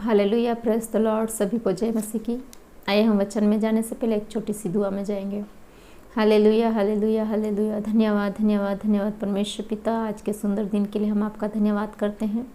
Hallelujah, praise the Lord. सभी को जय मसीह की। आइए हम वचन में जाने से पहले एक छोटी सी दुआ में जाएंगे। Hallelujah hallelujah hallelujah. धन्यवाद धन्यवाद धन्यवाद परमेश्वर पिता, आज के सुंदर दिन के लिए हम आपका धन्यवाद करते हैं।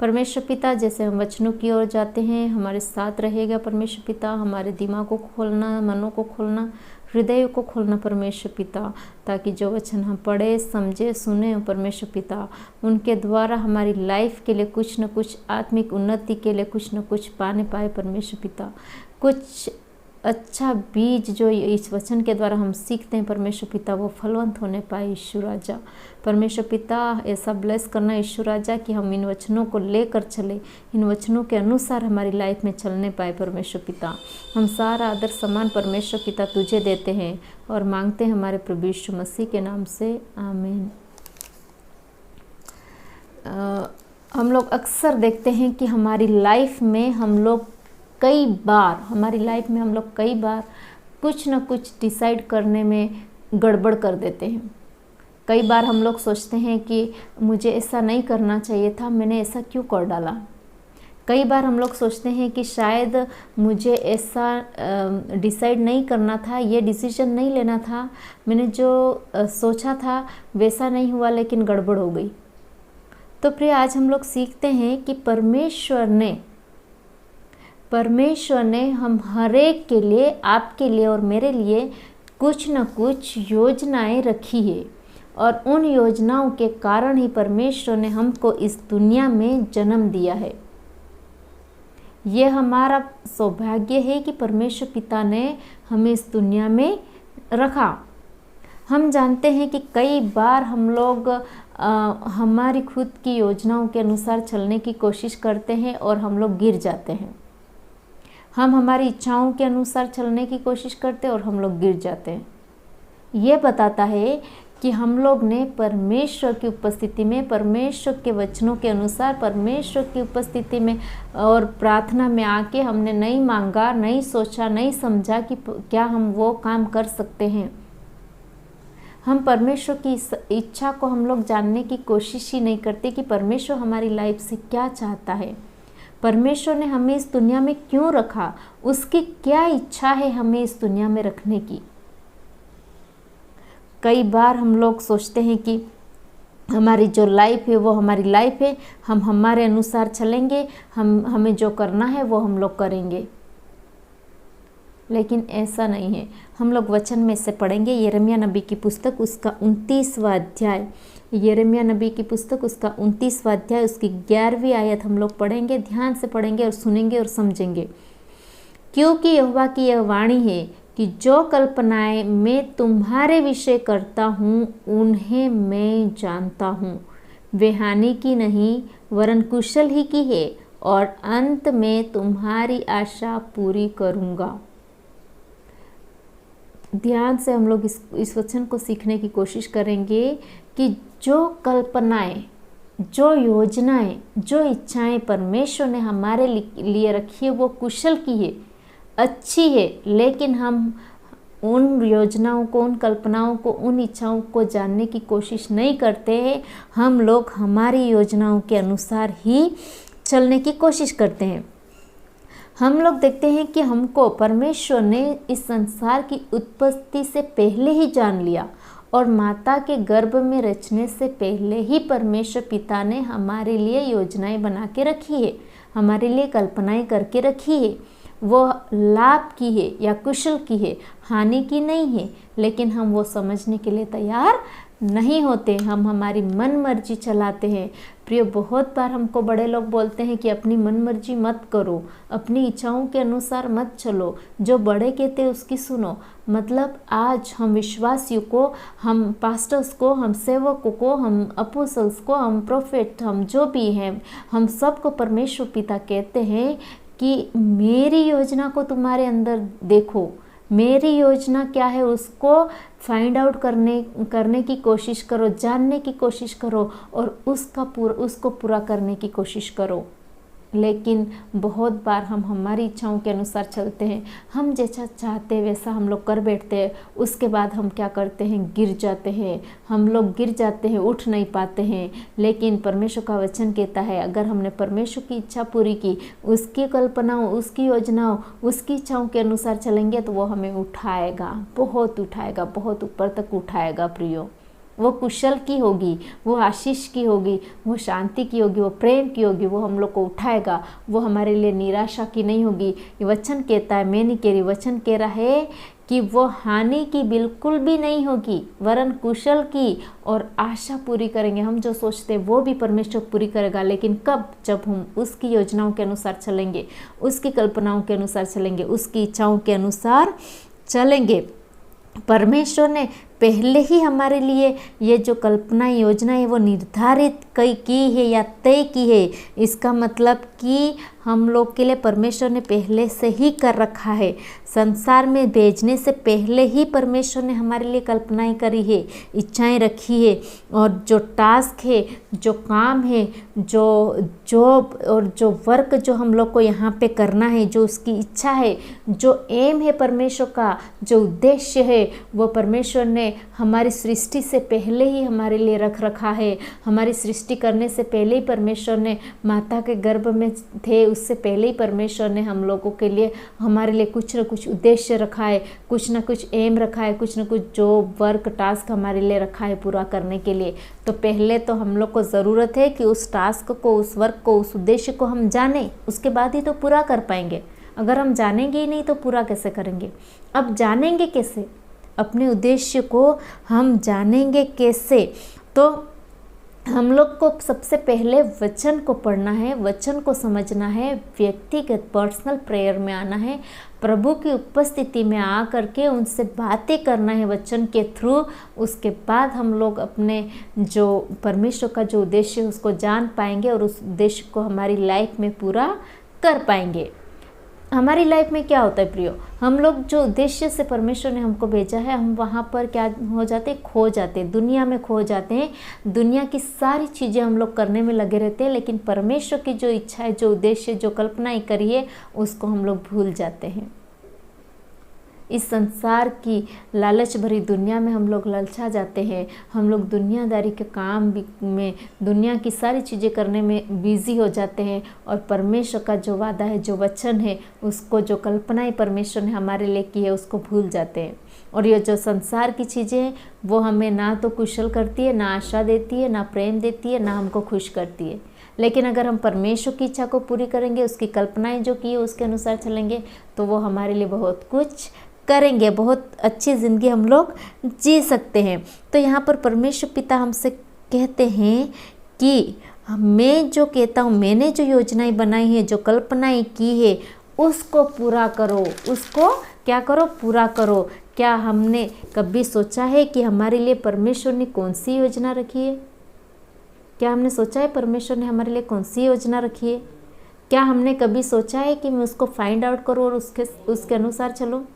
परमेश्वर पिता, जैसे हम वचनों की ओर जाते हैं, हमारे साथ रहेगा परमेश्वर पिता। हमारे दिमाग को खोलना, मनों को खोलना, हृदय को खोलना परमेश्वर पिता, ताकि जो वचन हम पढ़े, समझे, सुने परमेश्वर पिता, उनके द्वारा हमारी लाइफ के लिए कुछ न कुछ आत्मिक उन्नति के लिए कुछ न कुछ पाने पाए परमेश्वर पिता। कुछ अच्छा बीज जो इस वचन के द्वारा हम सीखते हैं परमेश्वर पिता, वो फलवंत होने पाए यीशु राजा। परमेश्वर पिता, ऐसा ब्लेस करना यीशु राजा कि हम इन वचनों को लेकर चले, इन वचनों के अनुसार हमारी लाइफ में चलने पाए परमेश्वर पिता। हम सारा आदर सम्मान परमेश्वर पिता तुझे देते हैं और मांगते हैं हमारे प्रभु यीशु मसीह के नाम से, आमीन। हम लोग अक्सर देखते हैं कि हमारी लाइफ में हम लोग कई बार कुछ न कुछ डिसाइड करने में गड़बड़ कर देते हैं। कई बार हम लोग सोचते हैं कि मुझे ऐसा नहीं करना चाहिए था, मैंने ऐसा क्यों कर डाला। कई बार हम लोग सोचते हैं कि शायद मुझे ऐसा डिसाइड नहीं करना था, ये डिसीजन नहीं लेना था, मैंने जो सोचा था वैसा नहीं हुआ, लेकिन गड़बड़ हो गई। तो प्रिय, आज हम लोग सीखते हैं कि परमेश्वर ने हम हर एक के लिए, आपके लिए और मेरे लिए कुछ न कुछ योजनाएं रखी है, और उन योजनाओं के कारण ही परमेश्वर ने हमको इस दुनिया में जन्म दिया है। ये हमारा सौभाग्य है कि परमेश्वर पिता ने हमें इस दुनिया में रखा। हम जानते हैं कि कई बार हम लोग हमारी खुद की योजनाओं के अनुसार चलने की कोशिश करते हैं और हम लोग गिर जाते हैं। हम हमारी इच्छाओं के अनुसार चलने की कोशिश करते हैं और हम लोग गिर जाते हैं। ये बताता है कि हम लोग ने परमेश्वर की उपस्थिति में, परमेश्वर के वचनों के अनुसार, परमेश्वर की उपस्थिति में और प्रार्थना में आके हमने नहीं मांगा, नहीं सोचा, नहीं समझा कि क्या हम वो काम कर सकते हैं। हम परमेश्वर की इच्छा को हम लोग जानने की कोशिश ही नहीं करते कि परमेश्वर हमारी लाइफ से क्या चाहता है, परमेश्वर ने हमें इस दुनिया में क्यों रखा, उसकी क्या इच्छा है हमें इस दुनिया में रखने की। कई बार हम लोग सोचते हैं कि हमारी जो लाइफ है वो हमारी लाइफ है, हम हमारे अनुसार चलेंगे, हमें जो करना है वो हम लोग करेंगे, लेकिन ऐसा नहीं है। हम लोग वचन में से पढ़ेंगे यिर्मयाह नबी की पुस्तक, उसका 29वां अध्याय, यिर्मयाह नबी की पुस्तक उसका 29वां अध्याय, उसकी 11वीं आयत हम लोग पढ़ेंगे। ध्यान से पढ़ेंगे और सुनेंगे और समझेंगे। क्योंकि यहोवा की यह वाणी है कि जो कल्पनाएं मैं तुम्हारे विषय करता हूँ उन्हें मैं जानता हूँ, वे हानि की नहीं वरन कुशल ही की है, और अंत में तुम्हारी आशा पूरी करूँगा। ध्यान से हम लोग इस वचन को सीखने की कोशिश करेंगे कि जो कल्पनाएं, जो योजनाएं, जो इच्छाएं परमेश्वर ने हमारे लिए रखी है वो कुशल की है, अच्छी है, लेकिन हम उन योजनाओं को, उन कल्पनाओं को, उन इच्छाओं को जानने की कोशिश नहीं करते हैं। हम लोग हमारी योजनाओं के अनुसार ही चलने की कोशिश करते हैं। हम लोग देखते हैं कि हमको परमेश्वर ने इस संसार की उत्पत्ति से पहले ही जान लिया, और माता के गर्भ में रचने से पहले ही परमेश्वर पिता ने हमारे लिए योजनाएं बना के रखी है, हमारे लिए कल्पनाएं करके रखी है। वो लाभ की है या कुशल की है, हानि की नहीं है, लेकिन हम वो समझने के लिए तैयार नहीं होते। हम हमारी मन मर्जी चलाते हैं। प्रिय, बहुत बार हमको बड़े लोग बोलते हैं कि अपनी मन मर्जी मत करो, अपनी इच्छाओं के अनुसार मत चलो, जो बड़े कहते हैं उसकी सुनो। मतलब आज हम विश्वासियों को, हम पास्टर्स को, हम सेवकों को, हम अपोस्टल्स को, हम प्रोफेट, हम जो भी हैं, हम सबको परमेश्वर पिता कहते हैं कि मेरी योजना को तुम्हारे अंदर देखो, मेरी योजना क्या है उसको फाइंड आउट करने की कोशिश करो, जानने की कोशिश करो, और उसको पूरा करने की कोशिश करो। लेकिन बहुत बार हम हमारी इच्छाओं के अनुसार चलते हैं, हम जैसा चाहते हैं वैसा हम लोग कर बैठते हैं। उसके बाद हम क्या करते हैं, गिर जाते हैं, हम लोग गिर जाते हैं, उठ नहीं पाते हैं। लेकिन परमेश्वर का वचन कहता है अगर हमने परमेश्वर की इच्छा पूरी की, उसकी कल्पनाओं, उसकी योजनाओं, उसकी इच्छाओं के अनुसार चलेंगे तो वो हमें उठाएगा, बहुत ऊपर तक उठाएगा प्रियो। वो कुशल की होगी, वो आशीष की होगी, वो शांति की होगी, वो प्रेम की होगी, वो हम लोग को उठाएगा। वो हमारे लिए निराशा की नहीं होगी। ये वचन कहता है, मैं नहीं कह रही, वचन कह रहा है कि वो हानि की बिल्कुल भी नहीं होगी, वरन कुशल की और आशा पूरी करेंगे। हम जो सोचते हैं वो भी परमेश्वर पूरी करेगा, लेकिन कब? जब हम उसकी योजनाओं के अनुसार चलेंगे, उसकी कल्पनाओं के अनुसार चलेंगे, उसकी इच्छाओं के अनुसार चलेंगे। परमेश्वर ने पहले ही हमारे लिए ये जो कल्पना योजना है वो निर्धारित की है या तय की है। इसका मतलब कि हम लोग के लिए परमेश्वर ने पहले से ही कर रखा है। संसार में भेजने से पहले ही परमेश्वर ने हमारे लिए कल्पनाएं करी है, इच्छाएं रखी है। और जो टास्क है, जो काम है, जो जॉब और जो वर्क जो हम लोग को यहाँ पे करना है, जो उसकी इच्छा है, जो एम है परमेश्वर का, जो उद्देश्य है, वो परमेश्वर ने हमारी सृष्टि से पहले ही हमारे लिए रख रखा है। हमारी सृष्टि करने से पहले ही परमेश्वर ने, माता के गर्भ में थे उससे पहले ही परमेश्वर ने हम लोगों के लिए, हमारे लिए कुछ न कुछ उद्देश्य रखा है, कुछ न कुछ एम रखा है, कुछ न कुछ जॉब वर्क टास्क हमारे लिए रखा है पूरा करने के लिए। तो पहले तो हम लोग को ज़रूरत है कि उस टास्क को, उस वर्क को, उस उद्देश्य को हम जानें, उसके बाद ही तो पूरा कर पाएंगे। अगर हम जानेंगे ही नहीं तो पूरा कैसे करेंगे? अब जानेंगे कैसे? अपने उद्देश्य को हम जानेंगे कैसे? तो हम लोग को सबसे पहले वचन को पढ़ना है, वचन को समझना है, व्यक्तिगत पर्सनल प्रेयर में आना है, प्रभु की उपस्थिति में आ करके उनसे बातें करना है वचन के थ्रू। उसके बाद हम लोग अपने जो परमेश्वर का जो उद्देश्य है उसको जान पाएंगे और उस उद्देश्य को हमारी लाइफ में पूरा कर पाएंगे। हमारी लाइफ में क्या होता है प्रियो, हम लोग जो उद्देश्य से परमेश्वर ने हमको भेजा है, हम वहाँ पर क्या हो जाते हैं, खो जाते हैं, दुनिया में खो जाते हैं। दुनिया की सारी चीज़ें हम लोग करने में लगे रहते हैं, लेकिन परमेश्वर की जो इच्छा है, जो उद्देश्य, जो कल्पनाएं करी है, उसको हम लोग भूल जाते हैं। इस संसार की लालच भरी दुनिया में हम लोग ललचा जाते हैं। हम लोग दुनियादारी के काम में, दुनिया की सारी चीज़ें करने में बिजी हो जाते हैं और परमेश्वर का जो वादा है, जो वचन है, उसको, जो कल्पनाएं परमेश्वर ने हमारे लिए की है, उसको भूल जाते हैं। और ये जो संसार की चीज़ें हैं वो हमें ना तो कुशल करती है, ना आशा देती है, ना प्रेम देती है, ना हमको खुश करती है। लेकिन अगर हम परमेश्वर की इच्छा को पूरी करेंगे, उसकी कल्पनाएं जो की है उसके अनुसार चलेंगे, तो वो हमारे लिए बहुत कुछ करेंगे, बहुत अच्छी ज़िंदगी हम लोग जी सकते हैं। तो यहाँ पर परमेश्वर पिता हमसे कहते हैं कि मैं जो कहता हूँ, मैंने जो योजनाएं बनाई है, जो कल्पनाएं की है, उसको पूरा करो। उसको क्या करो? पूरा करो। क्या हमने कभी सोचा है कि हमारे लिए परमेश्वर ने कौन सी योजना रखी है? क्या हमने सोचा है परमेश्वर ने हमारे लिए कौन सी योजना रखी है? क्या हमने कभी सोचा है कि मैं उसको फाइंड आउट करूँ और उसके अनुसार चलूँ?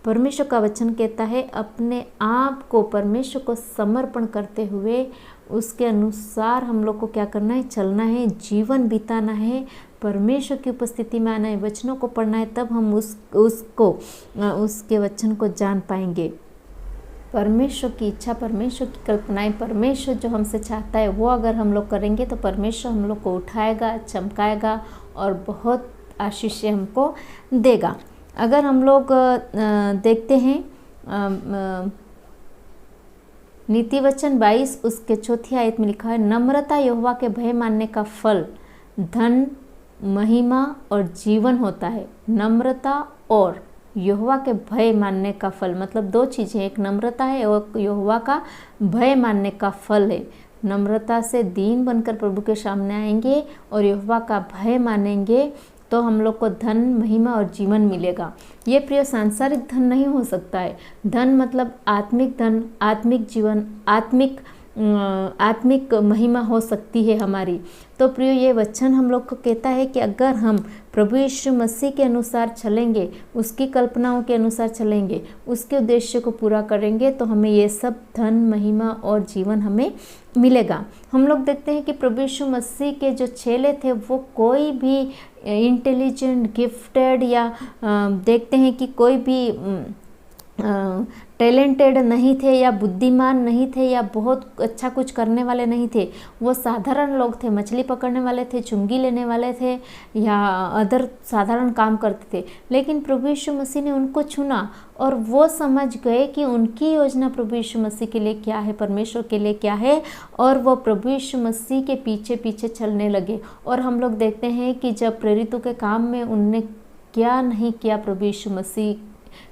परमेश्वर का वचन कहता है अपने आप को परमेश्वर को समर्पण करते हुए उसके अनुसार हम लोग को क्या करना है? चलना है, जीवन बिताना है, परमेश्वर की उपस्थिति में आना है, वचनों को पढ़ना है, तब हम उसके वचन को जान पाएंगे। परमेश्वर की इच्छा, परमेश्वर की कल्पनाएं, परमेश्वर जो हमसे चाहता है वो अगर हम लोग करेंगे तो परमेश्वर हम लोग को उठाएगा, चमकाएगा और बहुत आशीष हमको देगा। अगर हम लोग देखते हैं नीति वचन 22 उसके 4 आयत में लिखा है, नम्रता यहोवा के भय मानने का फल धन, महिमा और जीवन होता है। नम्रता और यहोवा के भय मानने का फल, मतलब दो चीज़ें, एक नम्रता है और यहोवा का भय मानने का फल है। नम्रता से दीन बनकर प्रभु के सामने आएंगे और यहोवा का भय मानेंगे तो हम लोग को धन, महिमा और जीवन मिलेगा। ये प्रिय सांसारिक धन नहीं हो सकता है। धन मतलब आत्मिक धन, आत्मिक जीवन, आत्मिक महिमा हो सकती है हमारी। तो प्रिय ये वचन हम लोग को कहता है कि अगर हम प्रभु यीशु मसीह के अनुसार चलेंगे, उसकी कल्पनाओं के अनुसार चलेंगे, उसके उद्देश्य को पूरा करेंगे तो हमें ये सब धन, महिमा और जीवन हमें मिलेगा। हम लोग देखते हैं कि प्रभु यीशु मसीह के जो चेले थे वो कोई भी इंटेलिजेंट, गिफ्टेड या देखते हैं कि कोई भी टैलेंटेड नहीं थे या बुद्धिमान नहीं थे या बहुत अच्छा कुछ करने वाले नहीं थे। वो साधारण लोग थे, मछली पकड़ने वाले थे, चुंगी लेने वाले थे या अदर साधारण काम करते थे। लेकिन प्रभु यीशु मसीह ने उनको चुना और वो समझ गए कि उनकी योजना प्रभु यीशु मसीह के लिए क्या है, परमेश्वर के लिए क्या है, और वो प्रभु यीशु मसीह के पीछे पीछे चलने लगे। और हम लोग देखते हैं कि जब प्रेरितों के काम में उनने क्या नहीं किया प्रभु यीशु मसीह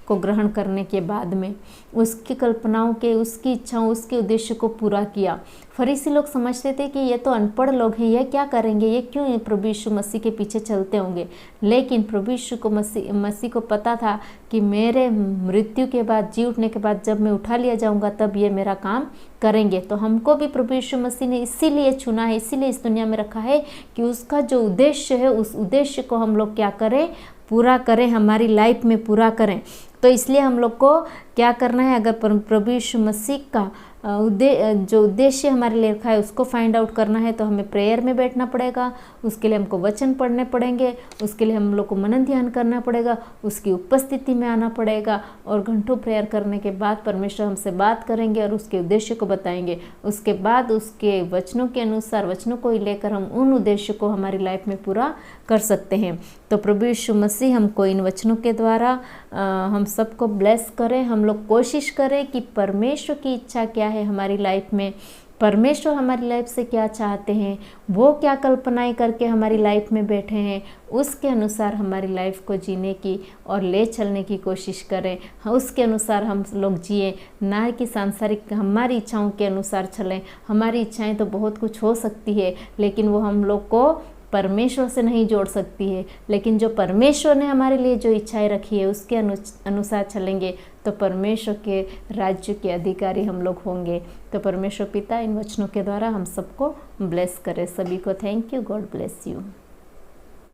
को ग्रहण करने के बाद में, उसकी कल्पनाओं के, उसकी इच्छाओं, उसके उद्देश्य को पूरा किया। फरीसी लोग समझते थे कि ये तो अनपढ़ लोग हैं, ये क्या करेंगे, ये क्यों प्रभु यीशु मसीह के पीछे चलते होंगे। लेकिन प्रभु यीशु को मसीह को पता था कि मेरे मृत्यु के बाद, जी उठने के बाद जब मैं उठा लिया जाऊंगा तब ये मेरा काम करेंगे। तो हमको भी प्रभु यीशु मसीह ने इसीलिए चुना है, इसीलिए इस दुनिया में रखा है कि उसका जो उद्देश्य है उस उद्देश्य को हम लोग क्या करें, पूरा करें, हमारी लाइफ में पूरा करें। तो इसलिए हम लोग को क्या करना है, अगर प्रभु यीशु मसीह का जो उद्देश्य हमारे लिए रखा है उसको फाइंड आउट करना है तो हमें प्रेयर में बैठना पड़ेगा। उसके लिए हमको वचन पढ़ने पड़ेंगे, उसके लिए हम लोग को मनन ध्यान करना पड़ेगा, उसकी उपस्थिति में आना पड़ेगा और घंटों प्रेयर करने के बाद परमेश्वर हमसे बात करेंगे और उसके उद्देश्य को बताएंगे। उसके बाद उसके वचनों के अनुसार, वचनों को ही लेकर हम उन उद्देश्य को हमारी लाइफ में पूरा कर सकते हैं। तो प्रभु यीशु मसीह हमको इन वचनों के द्वारा हम सबको ब्लेस करें। हम लोग कोशिश करें कि परमेश्वर की इच्छा क्या है हमारी लाइफ में, परमेश्वर हमारी लाइफ से क्या चाहते हैं, वो क्या कल्पनाएं करके हमारी लाइफ में बैठे हैं, उसके अनुसार हमारी लाइफ को जीने की और ले चलने की कोशिश करें। उसके अनुसार हम लोग जिए, ना कि सांसारिक हमारी इच्छाओं के अनुसार चलें। हमारी इच्छाएं तो बहुत कुछ हो सकती है लेकिन वो हम लोग को परमेश्वर से नहीं जोड़ सकती है। लेकिन जो परमेश्वर ने हमारे लिए जो इच्छाएं रखी है उसके अनुसार चलेंगे तो परमेश्वर के राज्य के अधिकारी हम लोग होंगे। तो परमेश्वर पिता इन वचनों के द्वारा हम सबको ब्लेस करे। सभी को thank you. God bless you.